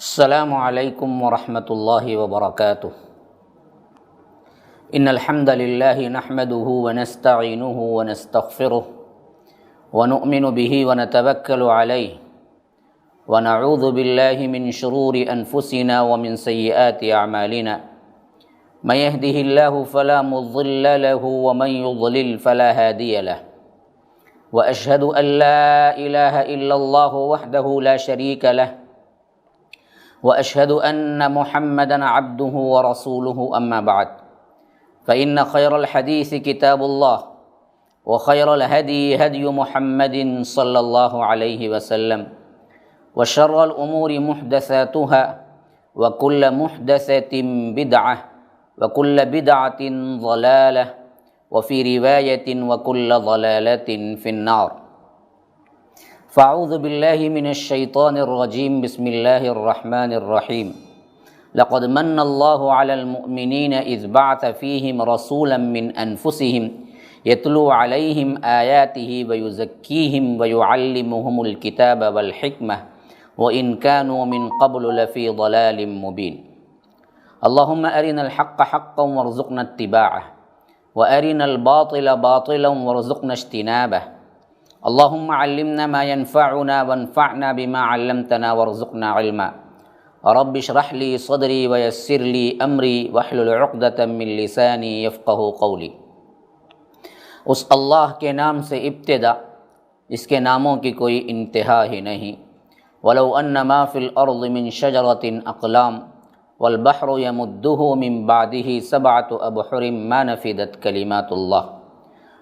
السلام علیکم ورحمۃ اللہ وبرکاتہ۔ ان الحمد للہ نحمده ونستعینه ونستغفره ونؤمن به ونتوکل علیہ ونعوذ باللہ من شرور انفسنا ومن سیئات اعمالنا من يهده اللہ فلا مضل له ومن يضلل فلا هادی له واشهد ان لا الہ الا اللہ وحدہ لا شریک له واشهد ان محمدا عبده ورسوله اما بعد فان خير الحديث كتاب الله وخير الهدي هدي محمد صلى الله عليه وسلم وشر الامور محدثاتها وكل محدثة بدعة وكل بدعة ضلالة وفي رواية وكل ضلالة في النار۔ فاعوذ باللہ من الشیطان الرجیم، بسم اللہ الرحمن الرحیم۔ لقد من اللہ علی المؤمنین اذ بعث فیہم رسولا من انفسہم یتلو علیہم آیاتہ ویزکیہم ویعلمہم الکتاب والحکمہ وإن كانوا من قبل لفی ضلال مبین۔ اللہم ارنا الحق حقا وارزقنا اتباعہ وارنا الباطل باطلا وارزقنا اجتنابہ۔ اللہم علمنا ما ينفعنا وانفعنا بما علمتنا وارزقنا علما۔ رب اشرح لی صدری ویسر لی امری واحلل عقدۃ من لسانی یفقہوا قولی۔ اس اللہ کے نام سے ابتدا جس کے ناموں کی کوئی انتہا ہی نہیں۔ ولو ان ما فی الارض من شجرۃ اقلام والبحر یمدہ من بعدہ سبعۃ ابحر ما نفدت کلمات اللہ۔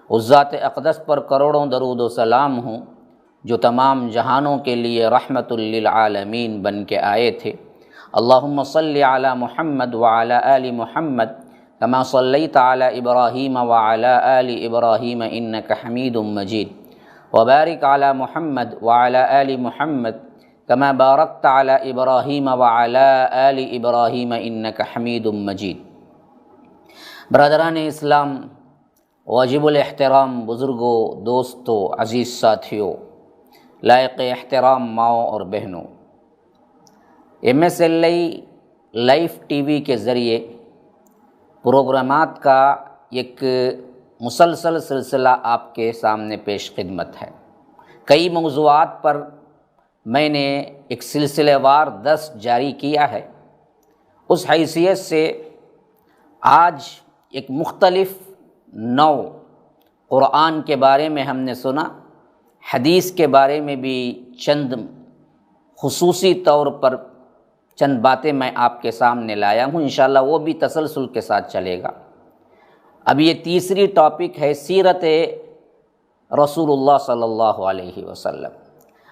اس ذات اقدس پر کروڑوں درود و سلام ہوں جو تمام جہانوں کے لیے رحمت للعالمین بن کے آئے تھے۔ اللہم صلی علی محمد وعلی آل محمد کما صلیت علی ابراہیم وعلی آل ابراہیم انک حمید مجید، وبارک علی محمد وعلی آل محمد کما بارکت علی ابراہیم وعلی آل ابراہیم انک حمید مجید۔ برادران اسلام، واجب الاحترام بزرگوں، دوستوں، عزیز ساتھیوں، لائق احترام ماؤں اور بہنوں، MSLI لائف ٹی وی کے ذریعے پروگرامات کا ایک مسلسل سلسلہ آپ کے سامنے پیش خدمت ہے۔ کئی موضوعات پر میں نے ایک سلسلہ وار 10 جاری کیا ہے۔ اس حیثیت سے آج ایک مختلف نو قرآن کے بارے میں ہم نے سنا، حدیث کے بارے میں بھی چند خصوصی طور پر چند باتیں میں آپ کے سامنے لایا ہوں، انشاءاللہ وہ بھی تسلسل کے ساتھ چلے گا۔ اب یہ تیسری ٹاپک ہے سیرت رسول اللہ صلی اللہ علیہ وسلم،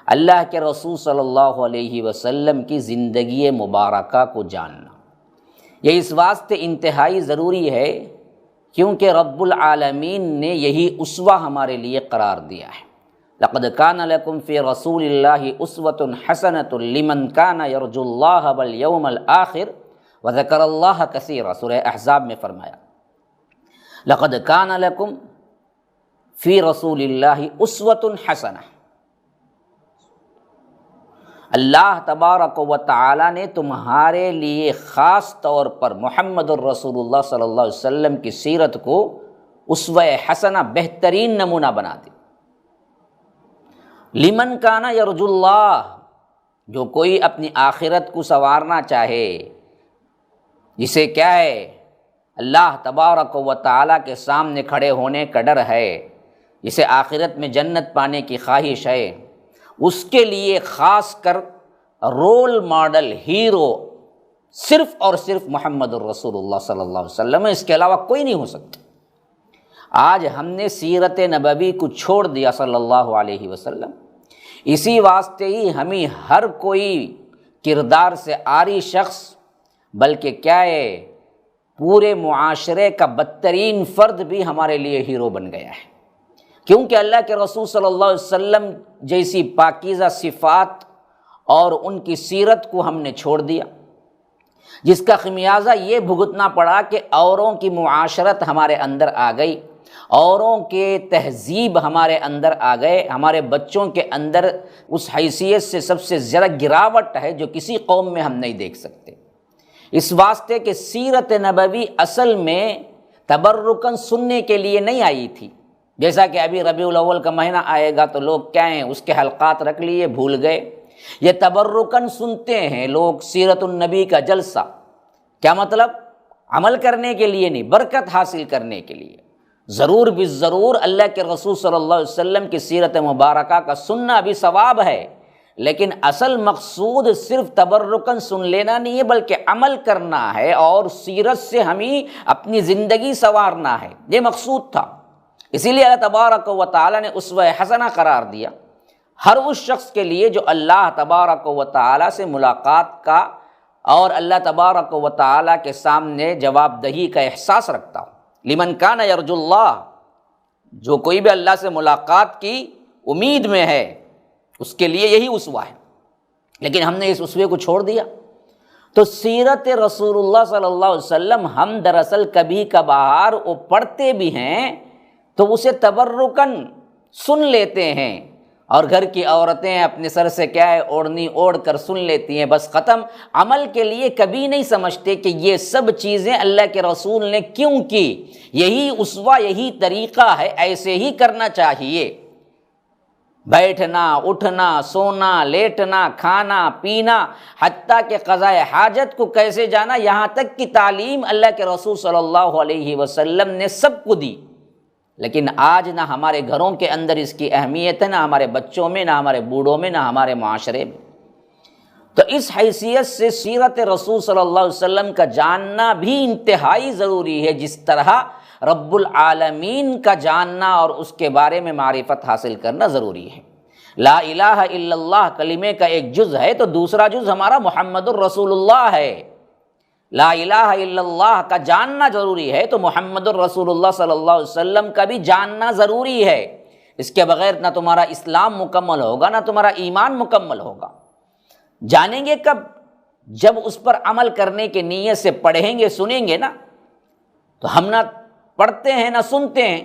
اللہ کے رسول صلی اللہ علیہ وسلم کی زندگی مبارکہ کو جاننا۔ یہ اس واسطے انتہائی ضروری ہے کیونکہ رب العالمین نے یہی اسوہ ہمارے لیے قرار دیا ہے۔ لقد کان لکم فی رسول اللہ اسوۃ حسنۃ لمن کان یرجو اللہ والیوم الآخر وذکر اللہ کثیرا، سورہ احزاب میں فرمایا لقد کان لکم فی رسول اللہ اسوۃ حسنہ۔ اللہ تبارک و تعالی نے تمہارے لیے خاص طور پر محمد الرسول اللہ صلی اللہ علیہ وسلم کی سیرت کو اسوہ حسنہ، بہترین نمونہ بنا دی۔ لمن کان یرجو اللہ، جو کوئی اپنی آخرت کو سنوارنا چاہے، جسے کیا ہے اللہ تبارک و تعالی کے سامنے کھڑے ہونے کا ڈر ہے، جسے آخرت میں جنت پانے کی خواہش ہے، اس کے لیے خاص کر رول ماڈل، ہیرو صرف اور صرف محمد الرسول اللہ صلی اللہ علیہ وسلم ہے، اس کے علاوہ کوئی نہیں ہو سکتا۔ آج ہم نے سیرت نبوی کو چھوڑ دیا صلی اللہ علیہ وسلم، اسی واسطے ہی ہمیں ہر کوئی کردار سے عاری شخص، بلکہ کیا ہے پورے معاشرے کا بدترین فرد بھی ہمارے لیے ہیرو بن گیا ہے، کیونکہ اللہ کے رسول صلی اللہ علیہ وسلم جیسی پاکیزہ صفات اور ان کی سیرت کو ہم نے چھوڑ دیا، جس کا خمیازہ یہ بھگتنا پڑا کہ اوروں کی معاشرت ہمارے اندر آ گئی، اوروں کے تہذیب ہمارے اندر آ گئے، ہمارے بچوں کے اندر اس حیثیت سے سب سے زیادہ گراوٹ ہے جو کسی قوم میں ہم نہیں دیکھ سکتے، اس واسطے کہ سیرت نبوی اصل میں تبرکاً سننے کے لیے نہیں آئی تھی۔ جیسا کہ ابھی ربیع الاول کا مہینہ آئے گا تو لوگ کیا ہیں، اس کے حلقات رکھ لیے، بھول گئے۔ یہ تبرکاً سنتے ہیں لوگ سیرت النبی کا جلسہ، کیا مطلب؟ عمل کرنے کے لیے نہیں، برکت حاصل کرنے کے لیے۔ ضرور بالضرور اللہ کے رسول صلی اللہ علیہ وسلم کی سیرت مبارکہ کا سننا بھی ثواب ہے، لیکن اصل مقصود صرف تبرکاً سن لینا نہیں ہے، بلکہ عمل کرنا ہے اور سیرت سے ہمیں اپنی زندگی سنوارنا ہے، یہ مقصود تھا۔ اسی لیے اللہ تبارک و تعالیٰ نے اسوہ حسنہ قرار دیا ہر اس شخص کے لیے جو اللہ تبارک و تعالیٰ سے ملاقات کا اور اللہ تبارک و تعالیٰ کے سامنے جواب دہی کا احساس رکھتا ہو۔ لمن کان یرجو اللہ، جو کوئی بھی اللہ سے ملاقات کی امید میں ہے اس کے لیے یہی اسوہ ہے، لیکن ہم نے اس اسوے کو چھوڑ دیا۔ تو سیرت رسول اللہ صلی اللہ علیہ وسلم ہم دراصل کبھی کبھار وہ پڑھتے بھی ہیں تو اسے تبرکاً سن لیتے ہیں، اور گھر کی عورتیں اپنے سر سے کیا ہے اوڑھنی اوڑھ کر سن لیتی ہیں، بس ختم۔ عمل کے لیے کبھی نہیں سمجھتے کہ یہ سب چیزیں اللہ کے رسول نے کیوں کی، یہی اسوہ، یہی طریقہ ہے، ایسے ہی کرنا چاہیے۔ بیٹھنا، اٹھنا، سونا، لیٹنا، کھانا، پینا، حتیٰ کہ قضاء حاجت کو کیسے جانا، یہاں تک کی تعلیم اللہ کے رسول صلی اللہ علیہ وسلم نے سب کو دی، لیکن آج نہ ہمارے گھروں کے اندر اس کی اہمیت ہے، نہ ہمارے بچوں میں، نہ ہمارے بوڑھوں میں، نہ ہمارے معاشرے میں۔ تو اس حیثیت سے سیرت رسول صلی اللہ علیہ وسلم کا جاننا بھی انتہائی ضروری ہے، جس طرح رب العالمین کا جاننا اور اس کے بارے میں معرفت حاصل کرنا ضروری ہے۔ لا الہ الا اللہ کلمے کا ایک جز ہے تو دوسرا جز ہمارا محمد الرسول اللہ ہے۔ لا الہ الا اللہ کا جاننا ضروری ہے تو محمد الرسول اللہ صلی اللہ علیہ وسلم کا بھی جاننا ضروری ہے۔ اس کے بغیر نہ تمہارا اسلام مکمل ہوگا، نہ تمہارا ایمان مکمل ہوگا۔ جانیں گے کب؟ جب اس پر عمل کرنے کی نیت سے پڑھیں گے، سنیں گے نا۔ تو ہم نہ پڑھتے ہیں نہ سنتے ہیں،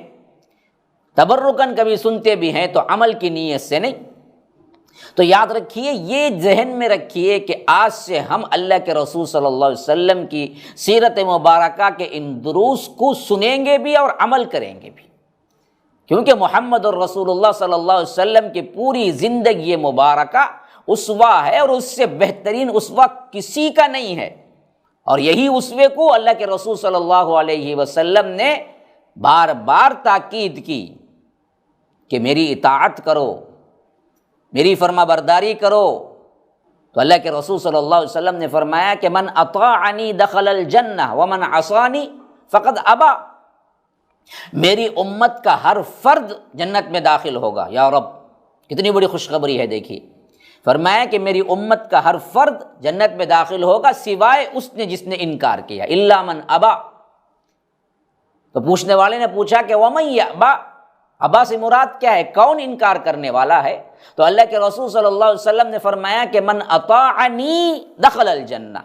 تبرکاً کبھی سنتے بھی ہیں تو عمل کی نیت سے نہیں۔ تو یاد رکھیے، یہ ذہن میں رکھیے کہ آج سے ہم اللہ کے رسول صلی اللہ علیہ وسلم کی سیرت مبارکہ کے ان دروس کو سنیں گے بھی اور عمل کریں گے بھی، کیونکہ محمد الرسول اللہ صلی اللہ علیہ وسلم کی پوری زندگی مبارکہ اسوہ ہے، اور اس سے بہترین اسوہ کسی کا نہیں ہے۔ اور یہی اسوے کو اللہ کے رسول صلی اللہ علیہ وسلم نے بار بار تاکید کی کہ میری اطاعت کرو، میری فرما برداری کرو۔ تو اللہ کے رسول صلی اللہ علیہ وسلم نے فرمایا کہ من اطاعنی دخل الجنہ ومن عصانی فقد ابا، میری امت کا ہر فرد جنت میں داخل ہوگا۔ یا رب، کتنی بڑی خوشخبری ہے، دیکھیے۔ فرمایا کہ میری امت کا ہر فرد جنت میں داخل ہوگا سوائے اس نے جس نے انکار کیا، الا من ابا۔ تو پوچھنے والے نے پوچھا کہ ومن یابا، ابا سے مراد کیا ہے، کون انکار کرنے والا ہے؟ تو اللہ کے رسول صلی اللہ علیہ وسلم نے فرمایا کہ من اطاعنی دخل الجنہ،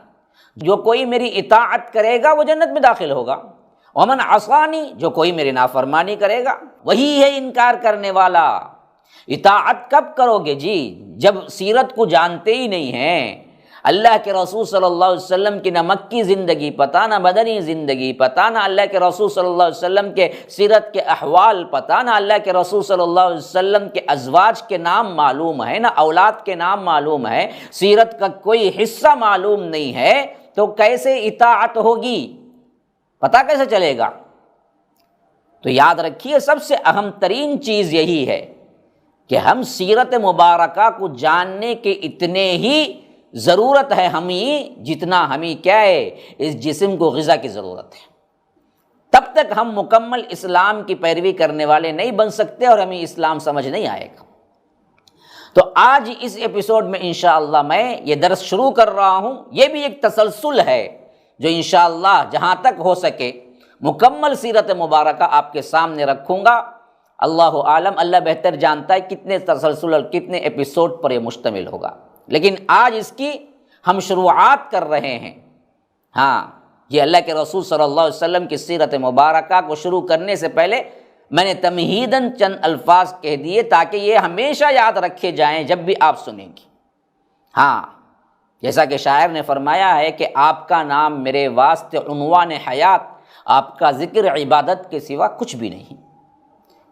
جو کوئی میری اطاعت کرے گا وہ جنت میں داخل ہوگا۔ ومن عصانی، جو کوئی میری نافرمانی کرے گا وہی ہے انکار کرنے والا۔ اطاعت کب کرو گے جی؟ جب سیرت کو جانتے ہی نہیں ہیں، اللہ کے رسول صلی اللہ علیہ وسلم کی نہ مکی زندگی پتہ، نہ مدنی زندگی پتہ، نہ اللہ کے رسول صلی اللہ علیہ وسلم کے سیرت کے احوال پتہ، نہ اللہ کے رسول صلی اللہ علیہ وسلم کے ازواج کے نام معلوم ہے، نہ اولاد کے نام معلوم ہے، سیرت کا کوئی حصہ معلوم نہیں ہے، تو کیسے اطاعت ہوگی؟ پتہ کیسے چلے گا؟ تو یاد رکھیے، سب سے اہم ترین چیز یہی ہے کہ ہم سیرت مبارکہ کو جاننے کے اتنے ہی ضرورت ہے ہمیں جتنا ہمیں کیا ہے، اس جسم کو غذا کی ضرورت ہے۔ تب تک ہم مکمل اسلام کی پیروی کرنے والے نہیں بن سکتے اور ہمیں اسلام سمجھ نہیں آئے گا۔ تو آج اس ایپیسوڈ میں انشاءاللہ میں یہ درس شروع کر رہا ہوں، یہ بھی ایک تسلسل ہے جو انشاءاللہ جہاں تک ہو سکے مکمل سیرت مبارکہ آپ کے سامنے رکھوں گا۔ اللہ عالم، اللہ بہتر جانتا ہے کتنے تسلسل اور کتنے ایپیسوڈ پر یہ مشتمل ہوگا، لیکن آج اس کی ہم شروعات کر رہے ہیں۔ ہاں، یہ اللہ کے رسول صلی اللہ علیہ وسلم کی سیرت مبارکہ کو شروع کرنے سے پہلے میں نے تمہیداً چند الفاظ کہہ دیے تاکہ یہ ہمیشہ یاد رکھے جائیں جب بھی آپ سنیں گی۔ ہاں، جیسا کہ شاعر نے فرمایا ہے کہ آپ کا نام میرے واسطے عنوان حیات، آپ کا ذکر عبادت کے سوا کچھ بھی نہیں۔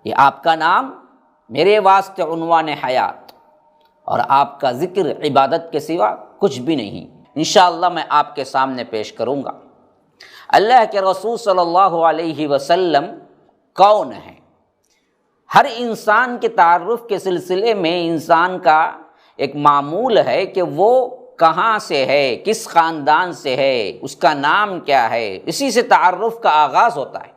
یہ آپ کا نام میرے واسطے عنوان حیات اور آپ کا ذکر عبادت کے سوا کچھ بھی نہیں، انشاءاللہ میں آپ کے سامنے پیش کروں گا۔ اللہ کے رسول صلی اللہ علیہ وسلم کون ہیں؟ ہر انسان کے تعارف کے سلسلے میں انسان کا ایک معمول ہے کہ وہ کہاں سے ہے، کس خاندان سے ہے، اس کا نام کیا ہے، اسی سے تعارف کا آغاز ہوتا ہے۔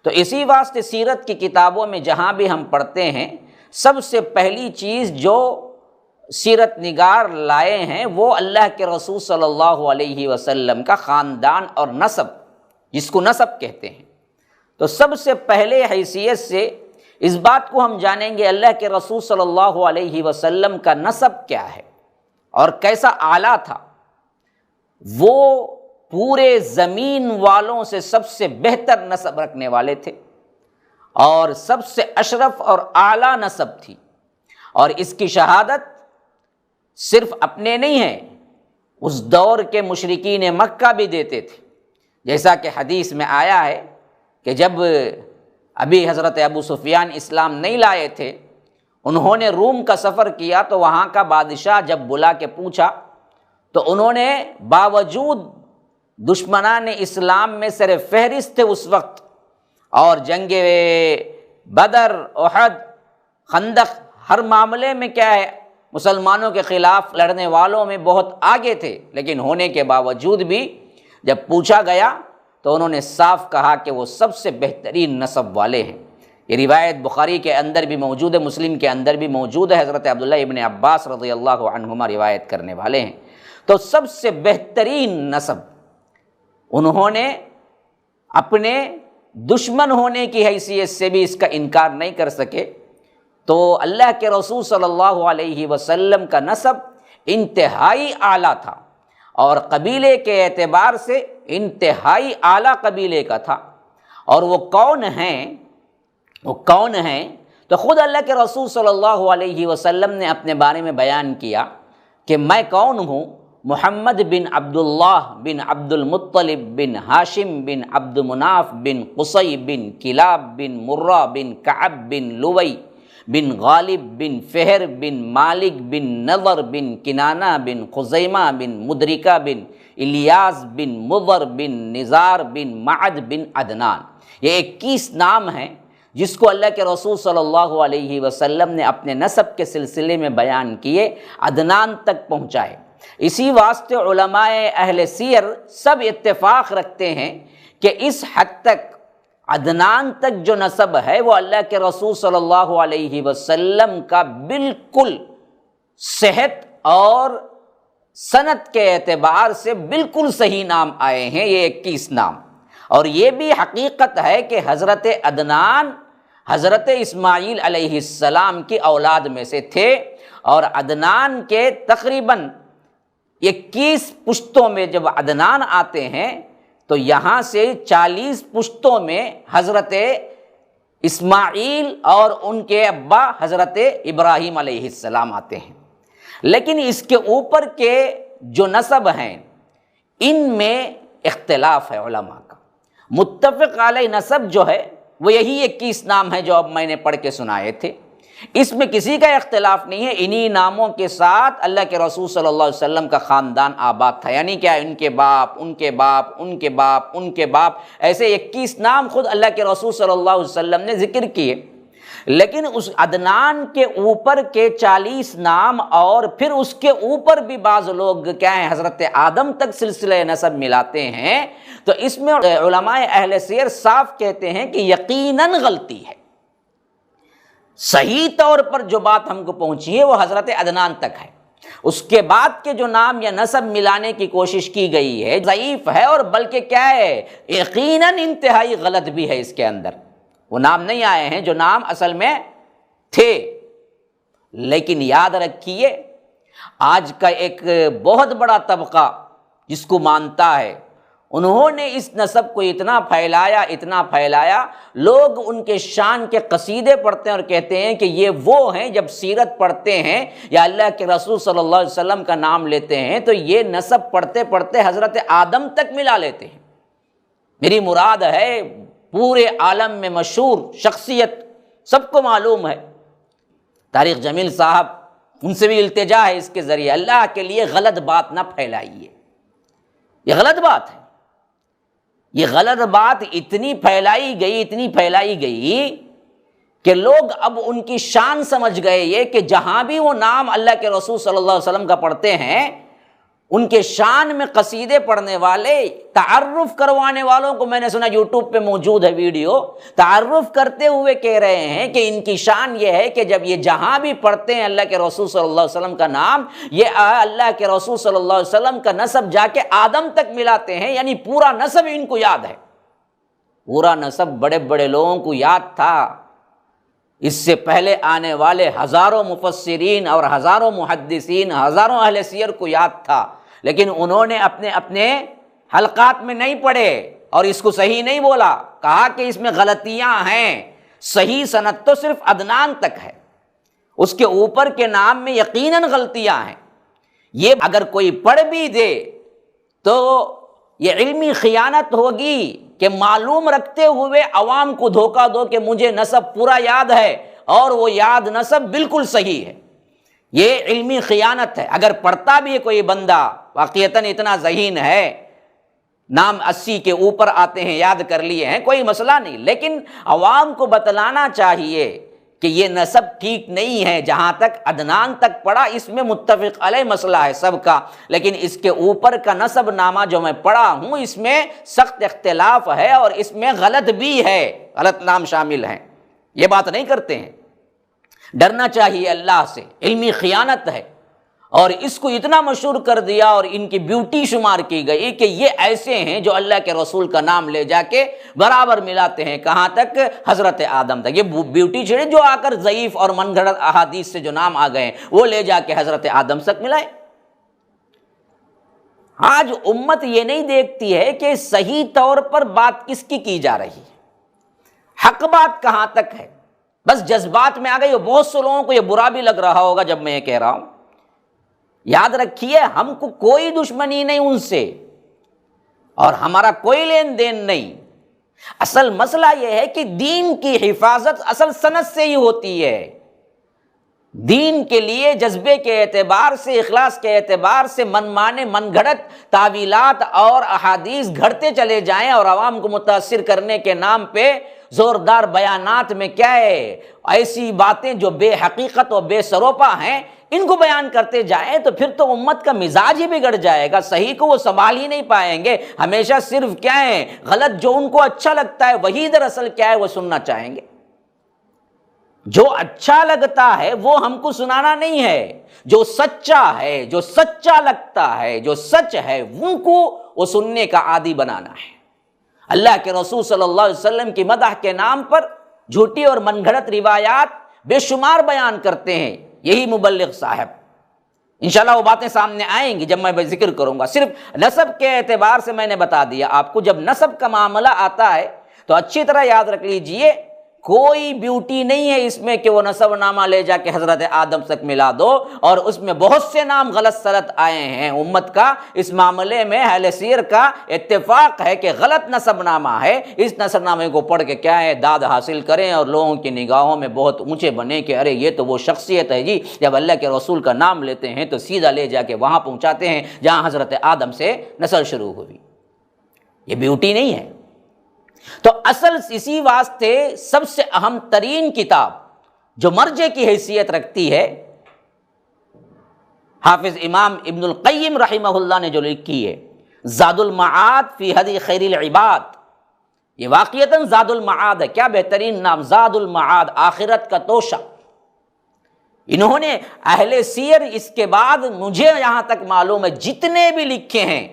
تو اسی واسطے سیرت کی کتابوں میں جہاں بھی ہم پڑھتے ہیں، سب سے پہلی چیز جو سیرت نگار لائے ہیں وہ اللہ کے رسول صلی اللہ علیہ وسلم کا خاندان اور نسب، جس کو نسب کہتے ہیں۔ تو سب سے پہلے حیثیت سے اس بات کو ہم جانیں گے اللہ کے رسول صلی اللہ علیہ وسلم کا نسب کیا ہے اور کیسا اعلیٰ تھا۔ وہ پورے زمین والوں سے سب سے بہتر نسب رکھنے والے تھے اور سب سے اشرف اور اعلیٰ نسب تھی، اور اس کی شہادت صرف اپنے نہیں ہیں، اس دور کے مشرکین مکہ بھی دیتے تھے۔ جیسا کہ حدیث میں آیا ہے کہ جب ابھی حضرت ابو سفیان اسلام نہیں لائے تھے، انہوں نے روم کا سفر کیا تو وہاں کا بادشاہ جب بلا کے پوچھا تو انہوں نے باوجود دشمنان اسلام میں سر فہرست تھے اس وقت، اور جنگ بدر، احد، خندق، ہر معاملے میں کیا ہے مسلمانوں کے خلاف لڑنے والوں میں بہت آگے تھے، لیکن ہونے کے باوجود بھی جب پوچھا گیا تو انہوں نے صاف کہا کہ وہ سب سے بہترین نسب والے ہیں۔ یہ روایت بخاری کے اندر بھی موجود ہے، مسلم کے اندر بھی موجود ہے، حضرت عبداللہ ابن عباس رضی اللہ عنہما روایت کرنے والے ہیں۔ تو سب سے بہترین نسب، انہوں نے اپنے دشمن ہونے کی حیثیت سے بھی اس کا انکار نہیں کر سکے۔ تو اللہ کے رسول صلی اللہ علیہ وسلم کا نسب انتہائی اعلیٰ تھا اور قبیلے کے اعتبار سے انتہائی اعلیٰ قبیلے کا تھا۔ اور وہ کون ہیں؟ تو خود اللہ کے رسول صلی اللہ علیہ وسلم نے اپنے بارے میں بیان کیا کہ میں کون ہوں؟ محمد بن عبداللہ بن عبد المطلب بن ہاشم بن عبد مناف بن قصی بن کلاب بن مرہ بن کعب بن لوی بن غالب بن فہر بن مالک بن نضر بن کنانہ بن خزیمہ بن مدرکہ بن الیاس بن مضر بن نزار بن معد بن عدنان۔ یہ 21 نام ہیں جس کو اللہ کے رسول صلی اللہ علیہ وسلم نے اپنے نسب کے سلسلے میں بیان کیے، عدنان تک پہنچائے۔ اسی واسطے علماء اہل سیر سب اتفاق رکھتے ہیں کہ اس حد تک عدنان تک جو نسب ہے وہ اللہ کے رسول صلی اللہ علیہ وسلم کا بالکل صحت اور سند کے اعتبار سے بالکل صحیح نام آئے ہیں، یہ 21 نام۔ اور یہ بھی حقیقت ہے کہ حضرت عدنان حضرت اسماعیل علیہ السلام کی اولاد میں سے تھے، اور عدنان کے تقریباً 21 پشتوں میں جب عدنان آتے ہیں تو یہاں سے 40 پشتوں میں حضرت اسماعیل اور ان کے ابا حضرت ابراہیم علیہ السلام آتے ہیں۔ لیکن اس کے اوپر کے جو نسب ہیں ان میں اختلاف ہے علماء کا۔ متفق علیہ نسب جو ہے وہ یہی 21 نام ہے جو اب میں نے پڑھ کے سنائے تھے، اس میں کسی کا اختلاف نہیں ہے۔ انہی ناموں کے ساتھ اللہ کے رسول صلی اللہ علیہ وسلم کا خاندان آباد تھا، یعنی کیا ان کے باپ، ان کے باپ، ان کے باپ، ان کے باپ، ایسے 21 نام خود اللہ کے رسول صلی اللہ علیہ وسلم نے ذکر کیے۔ لیکن اس عدنان کے اوپر کے 40 نام اور پھر اس کے اوپر بھی بعض لوگ کیا ہیں حضرت آدم تک سلسلہ نسب ملاتے ہیں، تو اس میں علماء اہل سیر صاف کہتے ہیں کہ یقیناً غلطی ہے۔ صحیح طور پر جو بات ہم کو پہنچی ہے وہ حضرت عدنان تک ہے، اس کے بعد کے جو نام یا نسب ملانے کی کوشش کی گئی ہے ضعیف ہے، اور بلکہ کیا ہے یقیناً انتہائی غلط بھی ہے۔ اس کے اندر وہ نام نہیں آئے ہیں جو نام اصل میں تھے۔ لیکن یاد رکھیے آج کا ایک بہت بڑا طبقہ جس کو مانتا ہے، انہوں نے اس نسب کو اتنا پھیلایا، لوگ ان کے شان کے قصیدے پڑھتے ہیں اور کہتے ہیں کہ یہ وہ ہیں، جب سیرت پڑھتے ہیں یا اللہ کے رسول صلی اللہ علیہ وسلم کا نام لیتے ہیں تو یہ نسب پڑھتے پڑھتے حضرت آدم تک ملا لیتے ہیں۔ میری مراد ہے پورے عالم میں مشہور شخصیت، سب کو معلوم ہے، طارق جمیل صاحب، ان سے بھی التجا ہے اس کے ذریعے، اللہ کے لیے غلط بات نہ پھیلائیے، یہ غلط بات ہے۔ یہ غلط بات اتنی پھیلائی گئی کہ لوگ اب ان کی شان سمجھ گئے یہ کہ جہاں بھی وہ نام اللہ کے رسول صلی اللہ علیہ وسلم کا پڑھتے ہیں، ان کے شان میں قصیدے پڑھنے والے، تعارف کروانے والوں کو میں نے سنا یوٹیوب پہ موجود ہے ویڈیو، تعارف کرتے ہوئے کہہ رہے ہیں کہ ان کی شان یہ ہے کہ جب یہ جہاں بھی پڑھتے ہیں اللہ کے رسول صلی اللہ علیہ وسلم کا نام، یہ اللہ کے رسول صلی اللہ علیہ وسلم کا نسب جا کے آدم تک ملاتے ہیں، یعنی پورا نسب ان کو یاد ہے، پورا نسب بڑے بڑے لوگوں کو یاد تھا، اس سے پہلے آنے والے ہزاروں مفسرین اور ہزاروں محدثین، ہزاروں اہل سیر کو یاد تھا، لیکن انہوں نے اپنے حلقات میں نہیں پڑھے اور اس کو صحیح نہیں بولا، کہا کہ اس میں غلطیاں ہیں، صحیح سند تو صرف عدنان تک ہے، اس کے اوپر کے نام میں یقیناً غلطیاں ہیں، یہ اگر کوئی پڑھ بھی دے تو یہ علمی خیانت ہوگی کہ معلوم رکھتے ہوئے عوام کو دھوکہ دو کہ مجھے نسب پورا یاد ہے اور وہ یاد نسب بالکل صحیح ہے، یہ علمی خیانت ہے۔ اگر پڑھتا بھی ہے کوئی بندہ واقعتاً اتنا ذہین ہے، نام 80 کے اوپر آتے ہیں، یاد کر لیے ہیں، کوئی مسئلہ نہیں، لیکن عوام کو بتلانا چاہیے کہ یہ نسب ٹھیک نہیں ہے، جہاں تک عدنان تک پڑھا اس میں متفق علیہ مسئلہ ہے سب کا، لیکن اس کے اوپر کا نسب نامہ جو میں پڑھا ہوں اس میں سخت اختلاف ہے اور اس میں غلط بھی ہے، غلط نام شامل ہیں، یہ بات نہیں کرتے ہیں۔ ڈرنا چاہیے اللہ سے، علمی خیانت ہے، اور اس کو اتنا مشہور کر دیا اور ان کی بیوٹی شمار کی گئی کہ یہ ایسے ہیں جو اللہ کے رسول کا نام لے جا کے برابر ملاتے ہیں، کہاں تک؟ حضرت آدم تک۔ یہ بیوٹی چھڑے جو آ کر ضعیف اور من گھڑت احادیث سے جو نام آ گئے ہیں وہ لے جا کے حضرت آدم تک ملائے۔ آج امت یہ نہیں دیکھتی ہے کہ صحیح طور پر بات کس کی جا رہی ہے، حق بات کہاں تک ہے، بس جذبات میں آ گئی۔ بہت سے لوگوں کو یہ برا بھی لگ رہا ہوگا جب میں یہ کہہ رہا ہوں، یاد رکھیے ہم کو کوئی دشمنی نہیں ان سے اور ہمارا کوئی لین دین نہیں، اصل مسئلہ یہ ہے کہ دین کی حفاظت اصل سند سے ہی ہوتی ہے۔ دین کے لیے جذبے کے اعتبار سے، اخلاص کے اعتبار سے من مانے من گھڑت تعویلات اور احادیث گھڑتے چلے جائیں اور عوام کو متاثر کرنے کے نام پہ زوردار بیانات میں کیا ہے، ایسی باتیں جو بے حقیقت اور بے سروپا ہیں ان کو بیان کرتے جائیں تو پھر تو امت کا مزاج ہی بگڑ جائے گا، صحیح کو وہ سنبھال ہی نہیں پائیں گے، ہمیشہ صرف کیا ہے، غلط جو ان کو اچھا لگتا ہے وہی دراصل کیا ہے وہ سننا چاہیں گے، جو اچھا لگتا ہے وہ ہم کو سنانا نہیں ہے، جو سچا ہے، جو سچا لگتا ہے، جو سچ ہے ان کو وہ سننے کا عادی بنانا ہے۔ اللہ کے رسول صلی اللہ علیہ وسلم کی مدح کے نام پر جھوٹی اور من گھڑت روایات بے شمار بیان کرتے ہیں یہی مبلغ صاحب، انشاءاللہ وہ باتیں سامنے آئیں گی جب میں ذکر کروں گا۔ صرف نسب کے اعتبار سے میں نے بتا دیا آپ کو، جب نسب کا معاملہ آتا ہے تو اچھی طرح یاد رکھ لیجئے کوئی بیوٹی نہیں ہے اس میں کہ وہ نسب نامہ لے جا کے حضرت آدم تک ملا دو، اور اس میں بہت سے نام غلط سلط آئے ہیں۔ امت کا اس معاملے میں اہل سیر کا اتفاق ہے کہ غلط نسب نامہ ہے، اس نسب نامے کو پڑھ کے کیا ہے داد حاصل کریں اور لوگوں کی نگاہوں میں بہت اونچے بنے کہ ارے یہ تو وہ شخصیت ہے جی، جب اللہ کے رسول کا نام لیتے ہیں تو سیدھا لے جا کے وہاں پہنچاتے ہیں جہاں حضرت آدم سے نسل شروع ہوئی۔ یہ بیوٹی نہیں ہے۔ تو اصل اسی واسطے سب سے اہم ترین کتاب جو مرجع کی حیثیت رکھتی ہے، حافظ امام ابن القیم رحمہ اللہ نے جو لکھی ہے زاد المعاد فی ہدی خیر العباد، یہ واقعتاً زاد المعاد ہے، کیا بہترین نام، زاد المعاد، آخرت کا توشہ۔ انہوں نے اہل سیر اس کے بعد مجھے یہاں تک معلوم ہے جتنے بھی لکھے ہیں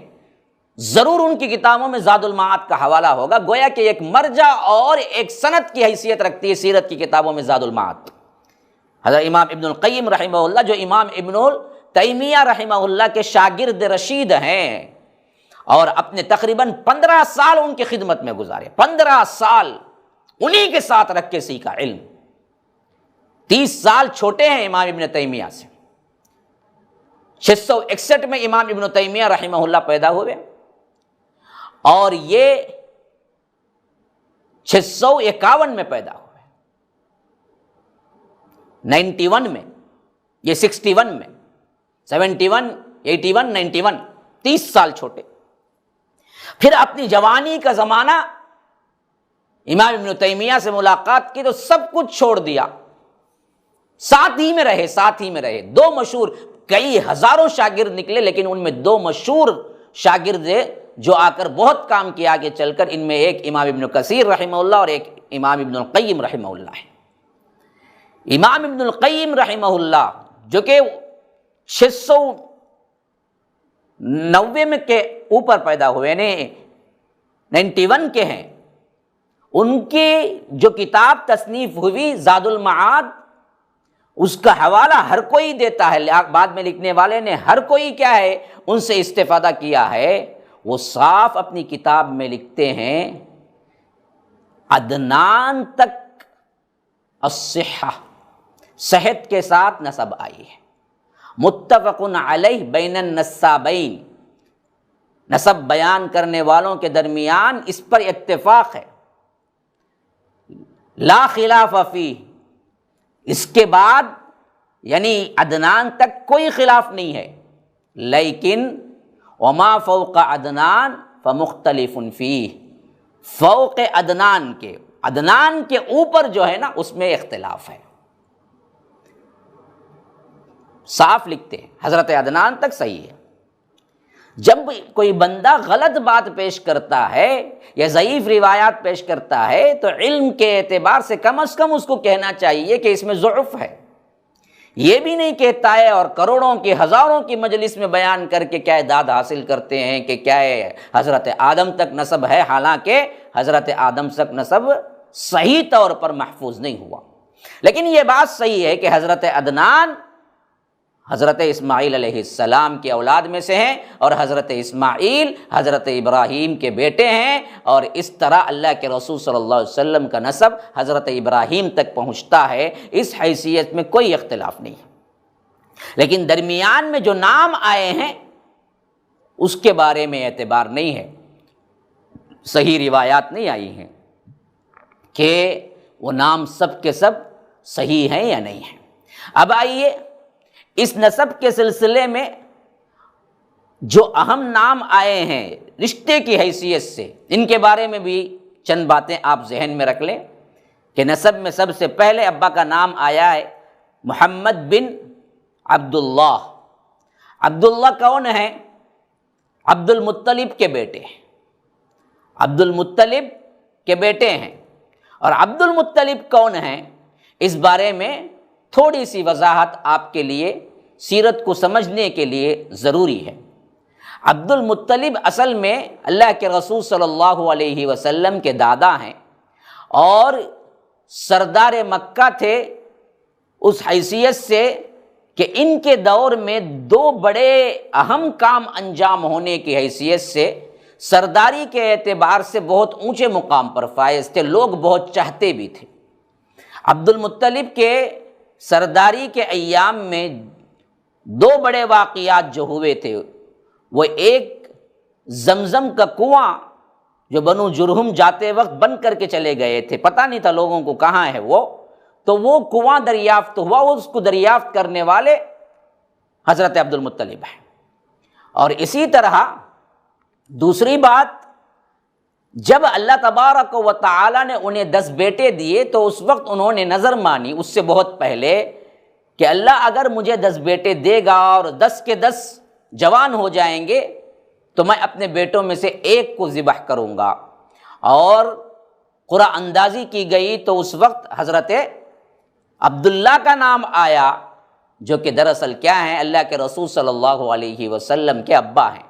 ضرور ان کی کتابوں میں زاد المعاد کا حوالہ ہوگا، گویا کہ ایک مرجع اور ایک سند کی حیثیت رکھتی ہے سیرت کی کتابوں میں زاد المعاد۔ حضرت امام ابن القیم رحمہ اللہ جو امام ابن تیمیہ رحمہ اللہ کے شاگرد رشید ہیں، اور اپنے تقریباً 15 سال ان کی خدمت میں گزارے، 15 سال انہی کے ساتھ رکھ کے سیکھا علم۔ 30 سال چھوٹے ہیں امام ابن تیمیہ سے۔ 661 میں امام ابن تیمیہ رحمہ اللہ پیدا ہوئے اور یہ 651 میں پیدا ہوئے، 91 میں، یہ 61 میں، 71 81 91، 30 سال چھوٹے۔ پھر اپنی جوانی کا زمانہ امام ابن تیمیہ سے ملاقات کی تو سب کچھ چھوڑ دیا، ساتھ ہی میں رہے۔ دو مشہور، کئی ہزاروں شاگرد نکلے لیکن ان میں دو مشہور شاگرد جو آ کر بہت کام کیا آگے چل کر، ان میں ایک امام ابن کثیر رحمہ اللہ اور ایک امام ابن القیم رحمہ اللہ ہے۔ امام ابن القیم رحمہ اللہ جو کہ 690 میں کے اوپر پیدا ہوئے، 91 کے ہیں، ان کی جو کتاب تصنیف ہوئی زاد المعاد، اس کا حوالہ ہر کوئی دیتا ہے، بعد میں لکھنے والے نے ہر کوئی کیا ہے ان سے استفادہ کیا ہے۔ وہ صاف اپنی کتاب میں لکھتے ہیں عدنان تک الصحہ، صحت کے ساتھ نسب آئی ہے، متفق علیہ بین النسابین، نسب بیان کرنے والوں کے درمیان اس پر اتفاق ہے، لا خلاف فیہ، اس کے بعد یعنی عدنان تک کوئی خلاف نہیں ہے، لیکن وما فوق عدنان فمختلف فیہ، فوق عدنان کے اوپر جو ہے نا اس میں اختلاف ہے، صاف لکھتے ہیں حضرت عدنان تک صحیح ہے۔ جب کوئی بندہ غلط بات پیش کرتا ہے یا ضعیف روایات پیش کرتا ہے تو علم کے اعتبار سے کم از کم اس کو کہنا چاہیے کہ اس میں ضعف ہے، یہ بھی نہیں کہتا ہے اور کروڑوں کی ہزاروں کی مجلس میں بیان کر کے کیا داد حاصل کرتے ہیں کہ کیا ہے حضرت آدم تک نسب ہے، حالانکہ حضرت آدم تک نسب صحیح طور پر محفوظ نہیں ہوا۔ لیکن یہ بات صحیح ہے کہ حضرت عدنان حضرت اسماعیل علیہ السلام کی اولاد میں سے ہیں اور حضرت اسماعیل حضرت ابراہیم کے بیٹے ہیں، اور اس طرح اللہ کے رسول صلی اللہ علیہ وسلم کا نسب حضرت ابراہیم تک پہنچتا ہے، اس حیثیت میں کوئی اختلاف نہیں ہے۔ لیکن درمیان میں جو نام آئے ہیں اس کے بارے میں اعتبار نہیں ہے، صحیح روایات نہیں آئی ہیں کہ وہ نام سب کے سب صحیح ہیں یا نہیں ہیں۔ اب آئیے اس نسب کے سلسلے میں جو اہم نام آئے ہیں رشتے کی حیثیت سے، ان کے بارے میں بھی چند باتیں آپ ذہن میں رکھ لیں کہ نسب میں سب سے پہلے ابا کا نام آیا ہے محمد بن عبداللہ۔ عبداللہ کون ہے؟ عبد المطلب کے بیٹے ہیں، عبد المطلب کے بیٹے ہیں۔ اور عبد المطلب کون ہیں اس بارے میں تھوڑی سی وضاحت آپ کے لیے سیرت کو سمجھنے کے لیے ضروری ہے۔ عبد المطلب اصل میں اللہ کے رسول صلی اللہ علیہ وسلم کے دادا ہیں اور سردار مکہ تھے، اس حیثیت سے کہ ان کے دور میں دو بڑے اہم کام انجام ہونے کی حیثیت سے سرداری کے اعتبار سے بہت اونچے مقام پر فائز تھے، لوگ بہت چاہتے بھی تھے۔ عبد المطلب کے سرداری کے ایام میں دو بڑے واقعات جو ہوئے تھے، وہ ایک زمزم کا کنواں جو بنو جرہم جاتے وقت بن کر کے چلے گئے تھے، پتہ نہیں تھا لوگوں کو کہاں ہے وہ، تو وہ کنواں دریافت ہوا، اس کو دریافت کرنے والے حضرت عبد المطلب ہیں۔ اور اسی طرح دوسری بات، جب اللہ تبارک و تعالی نے انہیں 10 بیٹے دیے تو اس وقت انہوں نے نظر مانی اس سے بہت پہلے کہ اللہ اگر مجھے 10 بیٹے دے گا اور 10 کے 10 جوان ہو جائیں گے تو میں اپنے بیٹوں میں سے ایک کو ذبح کروں گا، اور قرعہ اندازی کی گئی تو اس وقت حضرت عبداللہ کا نام آیا، جو کہ دراصل کیا ہیں اللہ کے رسول صلی اللہ علیہ وسلم کے ابا ہیں۔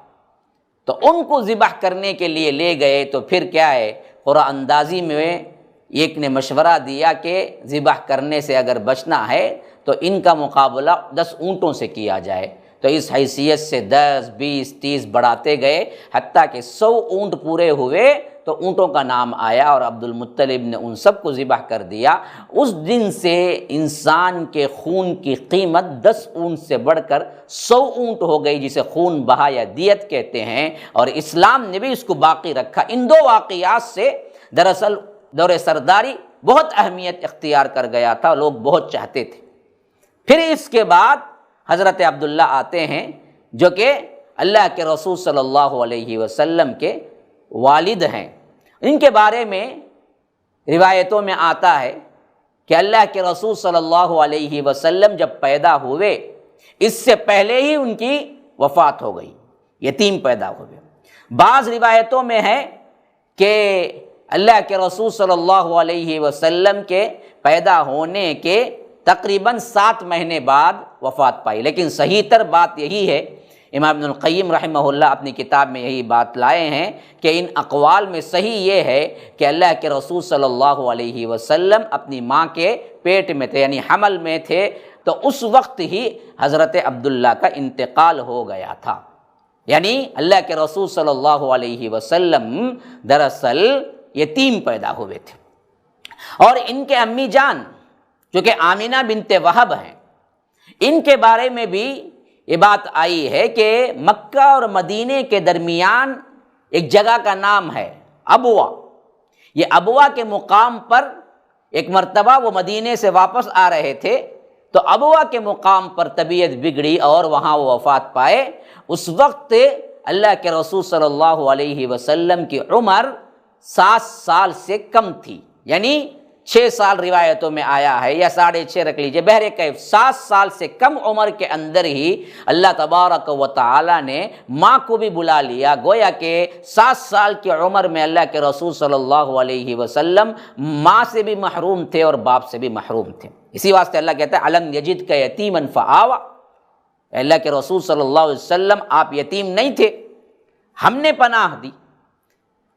تو ان کو ذبح کرنے کے لیے لے گئے تو پھر کیا ہے قرعہ اندازی میں ایک نے مشورہ دیا کہ ذبح کرنے سے اگر بچنا ہے تو ان کا مقابلہ 10 اونٹوں سے کیا جائے، تو اس حیثیت سے 10 20 30 بڑھاتے گئے، حتیٰ کہ 100 اونٹ پورے ہوئے تو اونٹوں کا نام آیا اور عبد المطلب نے ان سب کو ذبح کر دیا۔ اس دن سے انسان کے خون کی قیمت 10 اونٹ سے بڑھ کر 100 اونٹ ہو گئی، جسے خون بہا یا دیت کہتے ہیں، اور اسلام نے بھی اس کو باقی رکھا۔ ان دو واقعات سے دراصل دور سرداری بہت اہمیت اختیار کر گیا تھا، لوگ بہت چاہتے تھے۔ پھر اس کے بعد حضرت عبداللہ آتے ہیں جو کہ اللہ کے رسول صلی اللہ علیہ وسلم کے والد ہیں۔ ان کے بارے میں روایتوں میں آتا ہے کہ اللہ کے رسول صلی اللہ علیہ وسلم جب پیدا ہوئے، اس سے پہلے ہی ان کی وفات ہو گئی، یتیم پیدا ہوئے۔ بعض روایتوں میں ہے کہ اللہ کے رسول صلی اللہ علیہ وسلم کے پیدا ہونے کے تقریباً 7 مہینے بعد وفات پائی، لیکن صحیح تر بات یہی ہے، امام ابن القیم رحمہ اللہ اپنی کتاب میں یہی بات لائے ہیں کہ ان اقوال میں صحیح یہ ہے کہ اللہ کے رسول صلی اللہ علیہ وسلم اپنی ماں کے پیٹ میں تھے، یعنی حمل میں تھے، تو اس وقت ہی حضرت عبداللہ کا انتقال ہو گیا تھا۔ یعنی اللہ کے رسول صلی اللہ علیہ وسلم دراصل یتیم پیدا ہوئے تھے، اور ان کے امی جان جو کہ آمینہ بنت وہب ہیں، ان کے بارے میں بھی یہ بات آئی ہے کہ مکہ اور مدینے کے درمیان ایک جگہ کا نام ہے ابوا۔ یہ ابوا کے مقام پر ایک مرتبہ وہ مدینے سے واپس آ رہے تھے، تو ابوا کے مقام پر طبیعت بگڑی اور وہاں وہ وفات پائے۔ اس وقت اللہ کے رسول صلی اللہ علیہ وسلم کی عمر 7 سال سے کم تھی، یعنی 6 سال روایتوں میں آیا ہے، یا 6.5 رکھ لیجئے، بہرکیف 7 سال سے کم عمر کے اندر ہی اللہ تبارک و تعالی نے ماں کو بھی بلا لیا۔ گویا کہ 7 سال کی عمر میں اللہ کے رسول صلی اللہ علیہ وسلم ماں سے بھی محروم تھے اور باپ سے بھی محروم تھے۔ اسی واسطے اللہ کہتا ہے الم یجد کا یتیما فآویٰ، اللہ کے رسول صلی اللہ علیہ وسلم آپ یتیم نہیں تھے، ہم نے پناہ دی۔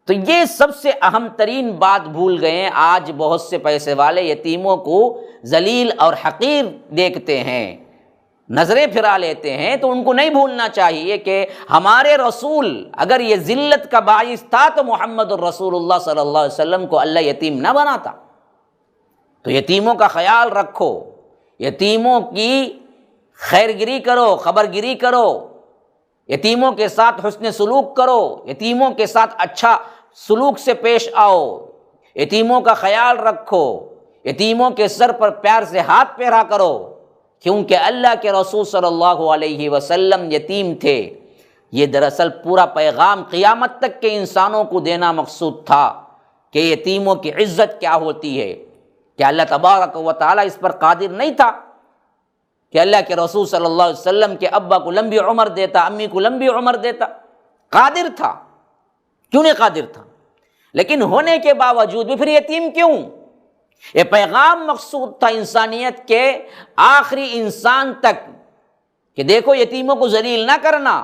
تو یہ سب سے اہم ترین بات بھول گئے ہیں۔ آج بہت سے پیسے والے یتیموں کو ذلیل اور حقیر دیکھتے ہیں، نظریں پھرا لیتے ہیں، تو ان کو نہیں بھولنا چاہیے کہ ہمارے رسول اگر یہ ذلت کا باعث تھا تو محمد الرسول اللہ صلی اللہ علیہ وسلم کو اللہ یتیم نہ بناتا۔ تو یتیموں کا خیال رکھو، یتیموں کی خیرگیری کرو، خبرگیری کرو، یتیموں کے ساتھ حسن سلوک کرو، یتیموں کے ساتھ اچھا سلوک سے پیش آؤ، یتیموں کا خیال رکھو، یتیموں کے سر پر پیار سے ہاتھ پھیرا کرو، کیونکہ اللہ کے رسول صلی اللہ علیہ وسلم یتیم تھے۔ یہ دراصل پورا پیغام قیامت تک کے انسانوں کو دینا مقصود تھا کہ یتیموں کی عزت کیا ہوتی ہے۔ کہ اللہ تبارک و تعالیٰ اس پر قادر نہیں تھا کہ اللہ کے رسول صلی اللہ علیہ وسلم کے ابا کو لمبی عمر دیتا، امی کو لمبی عمر دیتا؟ قادر تھا، کیوں نہیں قادر تھا؟ لیکن ہونے کے باوجود بھی پھر یتیم کیوں؟ یہ پیغام مقصود تھا انسانیت کے آخری انسان تک کہ دیکھو یتیموں کو ذلیل نہ کرنا،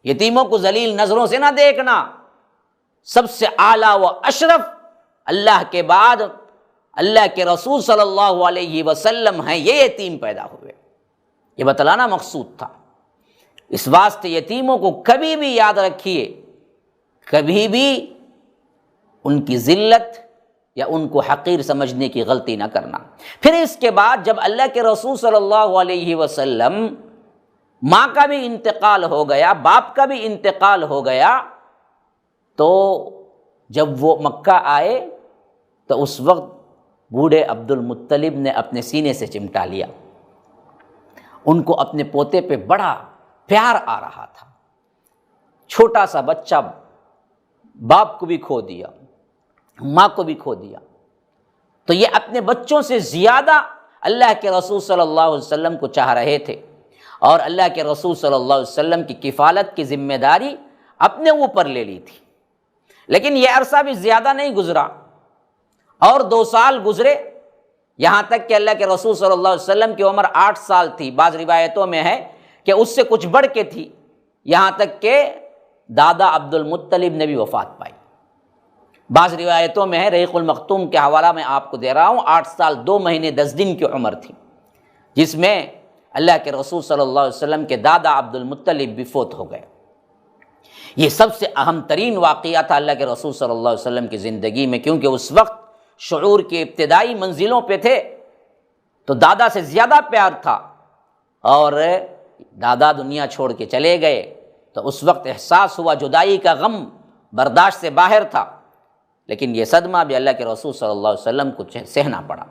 یتیموں کو ذلیل نظروں سے نہ دیکھنا۔ سب سے اعلیٰ و اشرف اللہ کے بعد اللہ کے رسول صلی اللہ علیہ وسلم ہیں، یہ یتیم پیدا ہوئے، یہ بتلانا مقصود تھا۔ اس واسطے یتیموں کو کبھی بھی یاد رکھیے، کبھی بھی ان کی ذلت یا ان کو حقیر سمجھنے کی غلطی نہ کرنا۔ پھر اس کے بعد جب اللہ کے رسول صلی اللہ علیہ وسلم ماں کا بھی انتقال ہو گیا، باپ کا بھی انتقال ہو گیا، تو جب وہ مکہ آئے تو اس وقت بوڑھے عبد المطلب نے اپنے سینے سے چمٹا لیا۔ ان کو اپنے پوتے پہ بڑا پیار آ رہا تھا۔ چھوٹا سا بچہ باپ کو بھی کھو دیا، ماں کو بھی کھو دیا، تو یہ اپنے بچوں سے زیادہ اللہ کے رسول صلی اللہ علیہ وسلم کو چاہ رہے تھے، اور اللہ کے رسول صلی اللہ علیہ وسلم کی کفالت کی ذمہ داری اپنے اوپر لے لی تھی۔ لیکن یہ عرصہ بھی زیادہ نہیں گزرا، اور 2 سال گزرے، یہاں تک کہ اللہ کے رسول صلی اللہ علیہ وسلم کی عمر 8 سال تھی۔ بعض روایتوں میں ہے کہ اس سے کچھ بڑھ کے تھی، یہاں تک کہ دادا عبد المطلب نے بھی وفات پائی۔ بعض روایتوں میں ہے، رحیق المختوم کے حوالہ میں آپ کو دے رہا ہوں، 8 سال 2 مہینے 10 دن کی عمر تھی، جس میں اللہ کے رسول صلی اللہ علیہ وسلم کے دادا عبد المطلب بھی فوت ہو گئے۔ یہ سب سے اہم ترین واقعہ تھا اللہ کے رسول صلی اللہ علیہ وسلم کی زندگی میں، کیونکہ اس وقت شعور کے ابتدائی منزلوں پہ تھے، تو دادا سے زیادہ پیار تھا، اور دادا دنیا چھوڑ کے چلے گئے تو اس وقت احساس ہوا، جدائی کا غم برداشت سے باہر تھا، لیکن یہ صدمہ بھی اللہ کے رسول صلی اللہ علیہ وسلم کو سہنا پڑا۔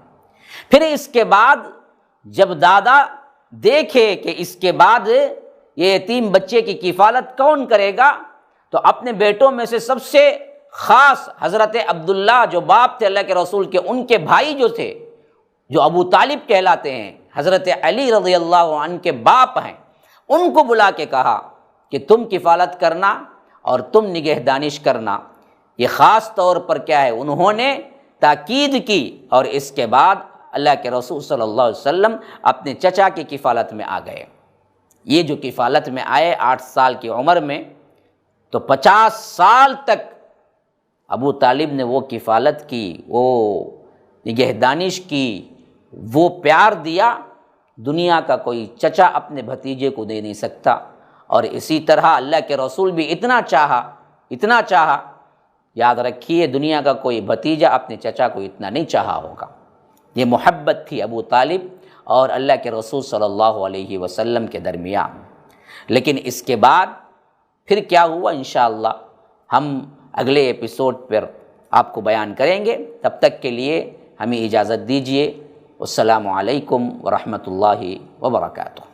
پھر اس کے بعد جب دادا دیکھے کہ اس کے بعد یہ یتیم بچے کی کفالت کون کرے گا، تو اپنے بیٹوں میں سے سب سے خاص حضرت عبداللہ جو باپ تھے اللہ کے رسول کے، ان کے بھائی جو تھے، جو ابو طالب کہلاتے ہیں، حضرت علی رضی اللہ عنہ کے باپ ہیں، ان کو بلا کے کہا کہ تم کفالت کرنا اور تم نگہدانش کرنا۔ یہ خاص طور پر کیا ہے، انہوں نے تاکید کی، اور اس کے بعد اللہ کے رسول صلی اللہ علیہ وسلم اپنے چچا کی کفالت میں آ گئے۔ یہ جو کفالت میں آئے 8 سال کی عمر میں، تو 50 سال تک ابو طالب نے وہ کفالت کی، وہ نگہدانش کی، وہ پیار دیا، دنیا کا کوئی چچا اپنے بھتیجے کو دے نہیں سکتا۔ اور اسی طرح اللہ کے رسول بھی اتنا چاہا، یاد رکھیے دنیا کا کوئی بھتیجا اپنے چچا کو اتنا نہیں چاہا ہوگا۔ یہ محبت تھی ابو طالب اور اللہ کے رسول صلی اللہ علیہ وسلم کے درمیان۔ لیکن اس کے بعد پھر کیا ہوا، انشاءاللہ ہم اگلے ایپیسوڈ پر آپ کو بیان کریں گے۔ تب تک کے لیے ہمیں اجازت دیجیے۔ السلام علیکم ورحمۃ اللہ وبرکاتہ۔